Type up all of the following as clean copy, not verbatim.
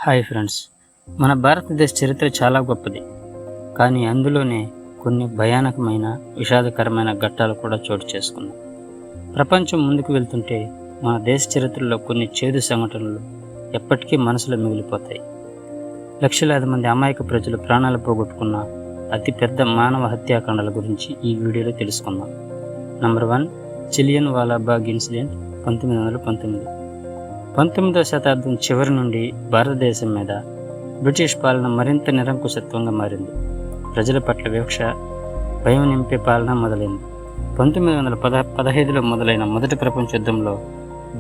Hi friends, మన భారతదేశ చరిత్ర చాలా గొప్పది. కానీ అందులోనే కొన్ని భయానకమైన విషాదకరమైన ఘట్టాలు కూడా చోటు చేసుకున్నాయి. ప్రపంచం ముందుకు వెళ్తుంటే మన దేశ చరిత్రలో కొన్ని చేదు సంఘటనలు ఎప్పటికీ మనసులో మిగిలిపోతాయి. లక్షలాది మంది అమాయక ప్రజలు ప్రాణాలు పోగొట్టుకున్న అతిపెద్ద మానవ హత్యాకాండాల గురించి ఈ వీడియోలో తెలుసుకుందాం. నంబర్ 1, జలియన్ వాలాబాగ్ ఇన్సిడెంట్ 1919. 19వ శతాబ్దం చివరి నుండి భారతదేశం మీద బ్రిటిష్ పాలన మరింత నిరంకుశత్వంగా మారింది. ప్రజల పట్ల వివక్ష, భయం నింపే పాలన మొదలైంది. 1915లో మొదలైన మొదటి ప్రపంచ యుద్ధంలో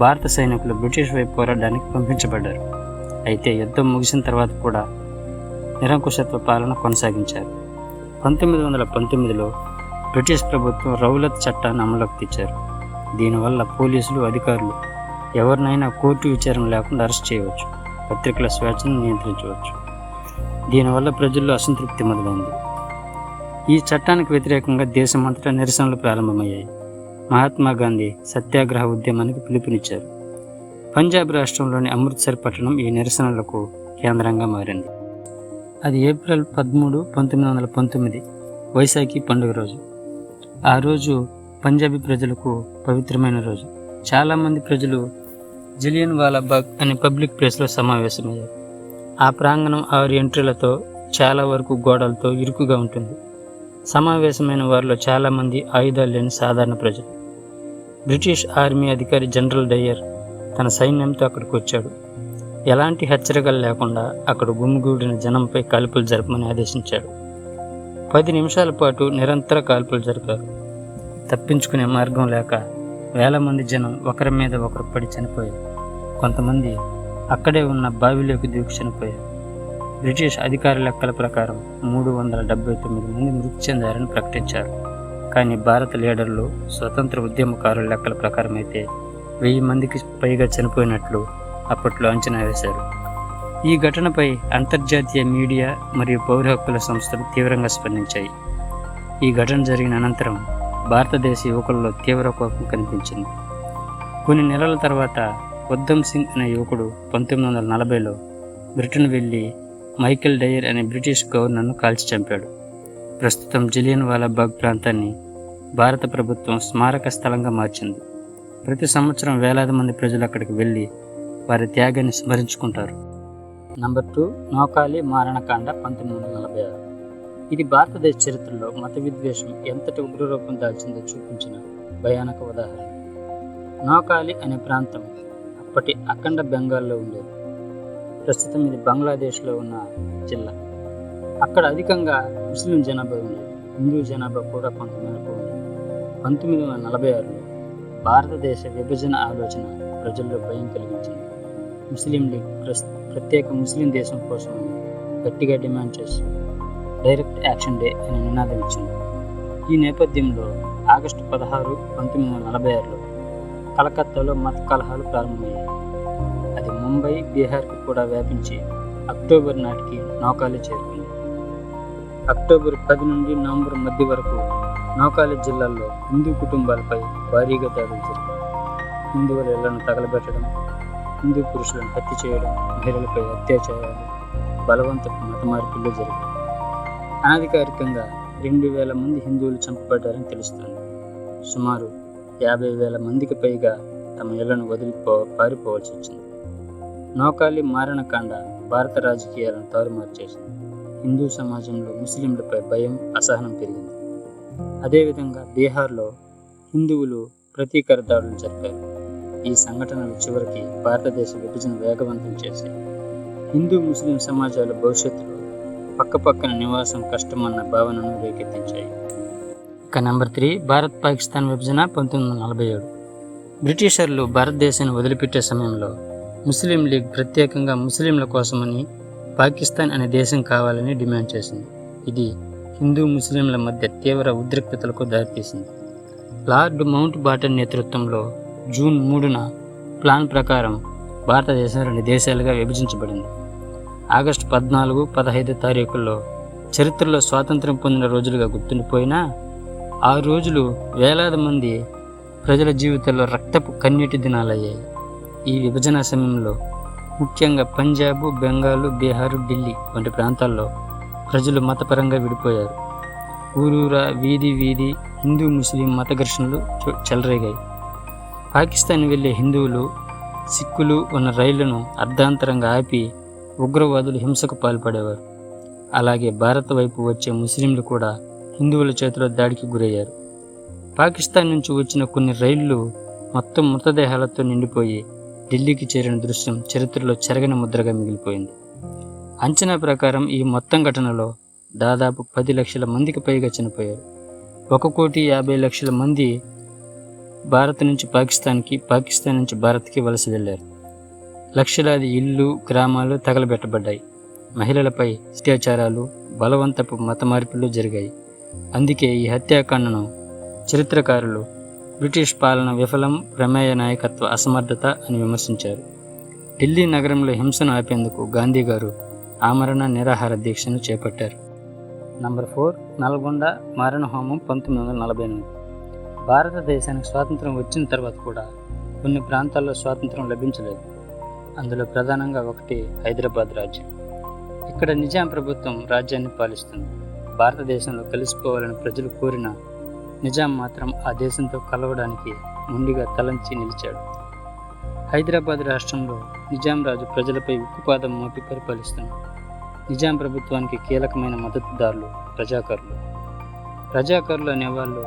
భారత సైనికులు బ్రిటిష్ వైపు పోరాడడానికి పంపించబడ్డారు. అయితే యుద్ధం ముగిసిన తర్వాత కూడా నిరంకుశత్వ పాలన కొనసాగించారు. 1919లో బ్రిటిష్ ప్రభుత్వం రౌలత్ చట్టాన్ని అమలులోకి తెచ్చారు. దీనివల్ల పోలీసులు, అధికారులు ఎవరినైనా కోర్టు విచారణ లేకుండా అరెస్ట్ చేయవచ్చు, పత్రికల స్వేచ్ఛను నియంత్రించవచ్చు. దీనివల్ల ప్రజల్లో అసంతృప్తి మొదలైంది. ఈ చట్టానికి వ్యతిరేకంగా దేశమంతటా నిరసనలు ప్రారంభమయ్యాయి. మహాత్మా గాంధీ సత్యాగ్రహ ఉద్యమానికి పిలుపునిచ్చారు. పంజాబ్ రాష్ట్రంలోని అమృత్సర్ పట్టణం ఈ నిరసనలకు కేంద్రంగా మారింది. అది ఏప్రిల్ 13, 1919 వైశాఖి పండుగ రోజు. ఆ రోజు పంజాబీ ప్రజలకు పవిత్రమైన రోజు. చాలామంది ప్రజలు జలియన్ వాలాబాగ్ అనే పబ్లిక్ ప్లేస్లో సమావేశమయ్యారు. ఆ ప్రాంగణం 6 ఎంట్రీలతో, చాలా వరకు గోడలతో ఇరుకుగా ఉంటుంది. సమావేశమైన వారిలో చాలామంది ఆయుధాలు లేని సాధారణ ప్రజలు. బ్రిటిష్ ఆర్మీ అధికారి జనరల్ డయ్యర్ తన సైన్యంతో అక్కడికి వచ్చాడు. ఎలాంటి హెచ్చరికలు లేకుండా అక్కడ గుమిగూడిన జనంపై కాల్పులు జరపమని ఆదేశించాడు. 10 నిమిషాల పాటు నిరంతర కాల్పులు జరిపారు. తప్పించుకునే మార్గం లేక వేల మంది జనం ఒకరి మీద ఒకరు పడి చనిపోయారు. కొంతమంది అక్కడే ఉన్న బావిలోకి దూకి చనిపోయారు. బ్రిటిష్ అధికార లెక్కల ప్రకారం 379 మంది మృతి చెందారని ప్రకటించారు. కానీ భారత లీడర్లు, స్వతంత్ర ఉద్యమకారుల లెక్కల ప్రకారం అయితే 1000 మందికి పైగా చనిపోయినట్లు అప్పట్లో అంచనా వేశారు. ఈ ఘటనపై అంతర్జాతీయ మీడియా మరియు పౌర హక్కుల సంస్థలు తీవ్రంగా స్పందించాయి. ఈ ఘటన జరిగిన అనంతరం భారతదేశ యువకుల్లో తీవ్ర కోపం కనిపించింది. కొన్ని నెలల తర్వాత ఉద్దమ్ సింగ్ అనే యువకుడు 1940లో బ్రిటన్ వెళ్ళి మైకేల్ డయ్యర్ అనే బ్రిటిష్ గవర్నర్ను కాల్చి చంపాడు. ప్రస్తుతం జలియన్ వాలాబాగ్ ప్రాంతాన్ని భారత ప్రభుత్వం స్మారక స్థలంగా మార్చింది. ప్రతి సంవత్సరం వేలాది మంది ప్రజలు అక్కడికి వెళ్ళి వారి త్యాగాన్ని స్మరించుకుంటారు. నంబర్ 2, నోకాలి మారణకాండ 1946. ఇది భారతదేశ చరిత్రలో మత విద్వేషం ఎంతటి ఉగ్రరూపం దాల్చిందో చూపించిన భయానక ఉదాహరణ. నోకాలి అనే ప్రాంతం అప్పటి అఖండ బెంగాల్లో ఉండేది. ప్రస్తుతం ఇది బంగ్లాదేశ్లో ఉన్న జిల్లా. అక్కడ అధికంగా ముస్లిం జనాభా ఉండేది. హిందూ జనాభా కూడా కొంతమేరకు ఉండేది. 1946లో భారతదేశ విభజన ఆలోచన ప్రజల్లో భయం కలిగించింది. ముస్లిం లీగ్ ప్రత్యేక ముస్లిం దేశం కోసం గట్టిగా డిమాండ్ చేస్తూ డైరెక్ట్ యాక్షన్ డే అనే నినాదం ఇచ్చింది. ఈ నేపథ్యంలో ఆగస్టు 16, 1946లో కలకత్తాలో మత కలహాలు ప్రారంభమయ్యాయి. అది ముంబై, బీహార్కి కూడా వ్యాపించి అక్టోబర్ నాటికి నోకాలి చేరుకుంది. అక్టోబర్ 10 నుండి నవంబర్ మధ్య వరకు నోకాలి జిల్లాల్లో హిందూ కుటుంబాలపై భారీగా దాడులు జరిగాయి. హిందువుల ఇళ్లను తగలబెట్టడం, హిందూ పురుషులను హత్య చేయడం, మహిళలపై అత్యాచారాలు, బలవంతపు మత మార్పులు జరిగాయి. అనధికారికంగా 2000 మంది హిందువులు చంపబడ్డారని తెలుస్తోంది. సుమారు 50,000 మందికి పైగా తమ ఇళ్లను వదిలి పారిపోవాల్సి వచ్చింది. నోకాలి మారణకాండ భారత రాజకీయాలను తారుమారు చేసింది. హిందూ సమాజంలో ముస్లింలపై భయం, అసహనం పెరిగింది. అదేవిధంగా బీహార్లో హిందువులు ప్రతీకార దాడులు జరిపారు. ఈ సంఘటనలు చివరికి భారతదేశ విభజన వేగవంతం చేశాయి. హిందూ ముస్లిం సమాజాల భవిష్యత్తులో పక్కపక్కన నివాసం కష్టమన్న భావనను రేకెత్తించాయి. ఇక నంబర్ 3, భారత్ పాకిస్తాన్ విభజన 1947. బ్రిటిషర్లు భారతదేశాన్ని వదిలిపెట్టే సమయంలో ముస్లిం లీగ్ ప్రత్యేకంగా ముస్లింల కోసమని పాకిస్తాన్ అనే దేశం కావాలని డిమాండ్ చేసింది. ఇది హిందూ ముస్లింల మధ్య తీవ్ర ఉద్రిక్తతలకు దారితీసింది. లార్డ్ మౌంట్ బాటన్ నేతృత్వంలో జూన్ 3న ప్లాన్ ప్రకారం భారతదేశం 2 దేశాలుగా విభజించబడింది. ఆగస్టు 14, 15 తారీఖుల్లో చరిత్రలో స్వాతంత్ర్యం పొందిన రోజులుగా గుర్తుండిపోయినా ఆ రోజులు వేలాది మంది ప్రజల జీవితాల్లో రక్తపు కన్నీటి దినాలయ్యాయి. ఈ విభజన సమయంలో ముఖ్యంగా పంజాబ్, బెంగాల్, బీహారు, ఢిల్లీ వంటి ప్రాంతాల్లో ప్రజలు మతపరంగా విడిపోయారు. ఊరూరా, వీధి వీధి హిందూ ముస్లిం మత ఘర్షణలు చెలరేగాయి. పాకిస్తాన్ వెళ్లే హిందువులు, సిక్కులు ఉన్న రైళ్లను అర్ధాంతరంగా ఆపి ఉగ్రవాదులు హింసకు పాల్పడేవారు. అలాగే భారత్ వైపు వచ్చే ముస్లింలు కూడా హిందువుల చేతిలో దాడికి గురయ్యారు. పాకిస్తాన్ నుంచి వచ్చిన కొన్ని రైళ్లు మొత్తం మృతదేహాలతో నిండిపోయి ఢిల్లీకి చేరిన దృశ్యం చరిత్రలో చెరగని ముద్రగా మిగిలిపోయింది. అంచనా ప్రకారం ఈ మొత్తం ఘటనలో దాదాపు 10 లక్షల మందికి పైగా చనిపోయారు. 1,50,00,000 మంది భారత్ నుంచి పాకిస్తాన్కి, పాకిస్తాన్ నుంచి భారత్కి వలస వెళ్లారు. లక్షలాది ఇళ్ళు, గ్రామాలు తగలబెట్టబడ్డాయి. మహిళలపై అత్యాచారాలు, బలవంతపు మత మార్పులు జరిగాయి. అందుకే ఈ హత్యాకాండను చరిత్రకారులు బ్రిటిష్ పాలన విఫలం, ప్రమేయ నాయకత్వ అసమర్థత అని విమర్శించారు. ఢిల్లీ నగరంలో హింసను ఆపేందుకు గాంధీ గారు ఆమరణ నిరాహార దీక్షను చేపట్టారు. నంబర్ 4, నల్గొండ మారణహోమం 1948. భారతదేశానికి స్వాతంత్రం వచ్చిన తర్వాత కూడా కొన్ని ప్రాంతాల్లో స్వాతంత్రం లభించలేదు. అందులో ప్రధానంగా ఒకటి హైదరాబాద్ రాజ్యం. ఇక్కడ నిజాం ప్రభుత్వం రాజ్యాన్ని పాలిస్తుంది. భారతదేశంలో కలిసిపోవాలని ప్రజలు కోరిన నిజాం మాత్రం ఆ దేశంతో కలవడానికి ముందుగా తలంచి నిలిచాడు. హైదరాబాద్ రాష్ట్రంలో నిజాం రాజు ప్రజలపై ఉక్కుపాదం మోపి పరిపాలిస్తున్నాడు. నిజాం ప్రభుత్వానికి కీలకమైన మద్దతుదారులు రజాకారులు. రజాకారులు అనేవాళ్ళు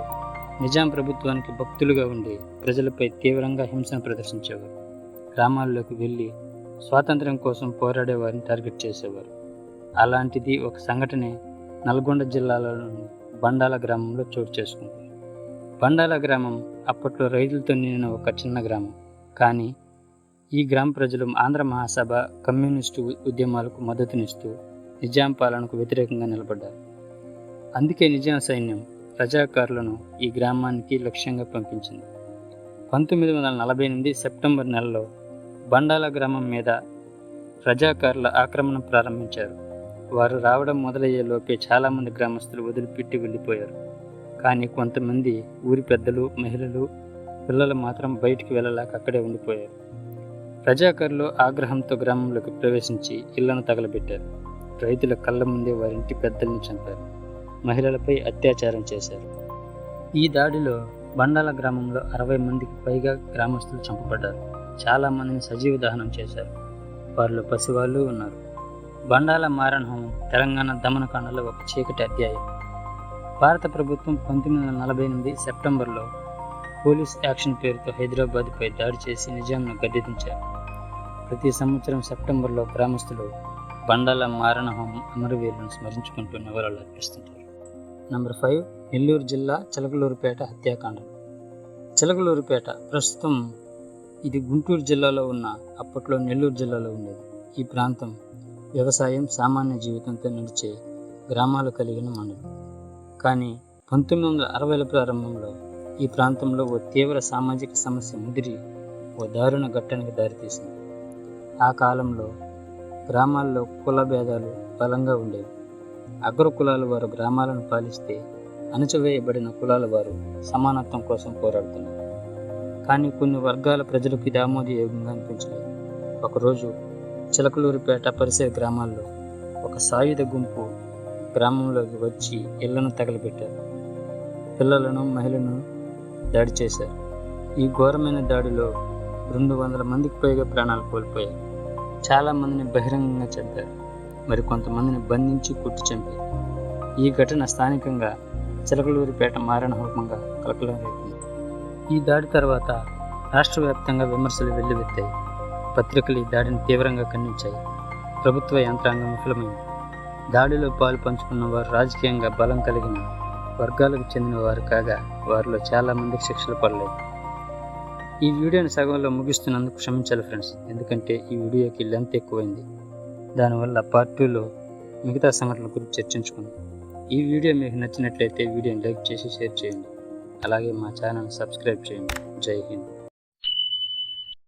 నిజాం ప్రభుత్వానికి భక్తులుగా ఉండి ప్రజలపై తీవ్రంగా హింసను ప్రదర్శించేవారు. గ్రామాల్లోకి వెళ్ళి స్వాతంత్ర్యం కోసం పోరాడే వారిని టార్గెట్ చేసేవారు. అలాంటిది ఒక సంఘటనే నల్గొండ జిల్లాలోని బండాల గ్రామంలో చోటు చేసుకుంది. బండాల గ్రామం అప్పట్లో రైతులతో నిండిన ఒక చిన్న గ్రామం. కానీ ఈ గ్రామ ప్రజలు ఆంధ్ర మహాసభ, కమ్యూనిస్టు ఉద్యమాలకు మద్దతునిస్తూ నిజాం పాలనకు వ్యతిరేకంగా నిలబడ్డారు. అందుకే నిజాం సైన్యం రజాకారులను ఈ గ్రామానికి లక్ష్యంగా పంపించింది. 1948 సెప్టెంబర్ నెలలో బండాల గ్రామం మీద రజాకారుల ఆక్రమణ ప్రారంభించారు. వారు రావడం మొదలయ్యే లోపే చాలామంది గ్రామస్తులు వదిలిపెట్టి వెళ్ళిపోయారు. కానీ కొంతమంది ఊరి పెద్దలు, మహిళలు, పిల్లలు మాత్రం బయటికి వెళ్ళలేక అక్కడే ఉండిపోయారు. రజాకారులు ఆగ్రహంతో గ్రామంలోకి ప్రవేశించి ఇళ్లను తగలబెట్టారు. రైతుల కళ్ళ ముందే వారింటి పెద్దల్ని చంపారు. మహిళలపై అత్యాచారం చేశారు. ఈ దాడిలో బండాల గ్రామంలో 60 మందికి పైగా గ్రామస్తులు చంపబడ్డారు. చాలామందిని సజీవ దహనం చేశారు. వారిలో పసివాళ్ళు ఉన్నారు. బండాల మారణహోమం తెలంగాణ దమనకాండలో ఒక చీకటి అధ్యాయం. భారత ప్రభుత్వం 1948 సెప్టెంబర్లో పోలీస్ యాక్షన్ పేరుతో హైదరాబాద్పై దాడి చేసి నిజాంను గద్దెదించారు. ప్రతి సంవత్సరం సెప్టెంబర్లో గ్రామస్తులు బండాల మారణహోమం అమరవీరులను స్మరించుకుంటూ నివాళులు అర్పిస్తుంటారు. నంబర్ 5, నెల్లూరు జిల్లా చిలకలూరుపేట హత్యాకాండం. చిలకలూరుపేట ప్రస్తుతం ఇది గుంటూరు జిల్లాలో ఉన్న అప్పట్లో నెల్లూరు జిల్లాలో ఉండేది. ఈ ప్రాంతం వ్యవసాయం, సామాన్య జీవితంతో నడిచే గ్రామాలు కలిగిన మండలం. కానీ 1960ల ప్రారంభంలో ఈ ప్రాంతంలో ఓ తీవ్ర సామాజిక సమస్య ముదిరి ఓ దారుణ ఘట్టానికి దారితీసింది. ఆ కాలంలో గ్రామాల్లో కుల భేదాలు బలంగా ఉండేవి. అగ్ర కులాల వారు గ్రామాలను పాలిస్తే అణచివేయబడిన కులాల వారు సమానత్వం కోసం పోరాడుతున్నారు. కానీ కొన్ని వర్గాల ప్రజలకు ఇది ఆమోదయోగ్యంగా అనిపించలేదు. ఒకరోజు చిలకలూరుపేట పరిసర గ్రామాల్లో ఒక సాయుధ గుంపు గ్రామంలోకి వచ్చి ఇళ్లను తగలబెట్టారు. పిల్లలను, మహిళలను దాడి చేశారు. ఈ ఘోరమైన దాడిలో 200 మందికి పైగా ప్రాణాలు కోల్పోయారు. చాలామందిని బహిరంగంగా చంపారు. మరి కొంతమందిని బంధించి కొట్టి చంపారు. ఈ ఘటన స్థానికంగా చిలకలూరుపేట మారణహోమంగా కలకలం రేపింది. ఈ దాడి తర్వాత రాష్ట్ర వ్యాప్తంగా విమర్శలు వెల్లువెత్తాయి. పత్రికలు ఈ దాడిని తీవ్రంగా ఖండించాయి. ప్రభుత్వ యంత్రాంగం విఫలమైంది. దాడిలో పాలు పంచుకున్న వారు రాజకీయంగా బలం కలిగిన వర్గాలకు చెందిన వారు కాగా వారిలో చాలామందికి శిక్షలు పడలేదు. ఈ వీడియోని సగంలో ముగిస్తున్నందుకు క్షమించాలి ఫ్రెండ్స్, ఎందుకంటే ఈ వీడియోకి లెంత్ ఎక్కువైంది. దానివల్ల పార్ట్ 2లో మిగతా సంఘటనల గురించి చర్చించుకుందాం. ఈ వీడియో మీకు నచ్చినట్లయితే వీడియోని లైక్ చేసి షేర్ చేయండి. అలాగే మా ఛానల్ని సబ్స్క్రైబ్ చేయండి. జై హింద్.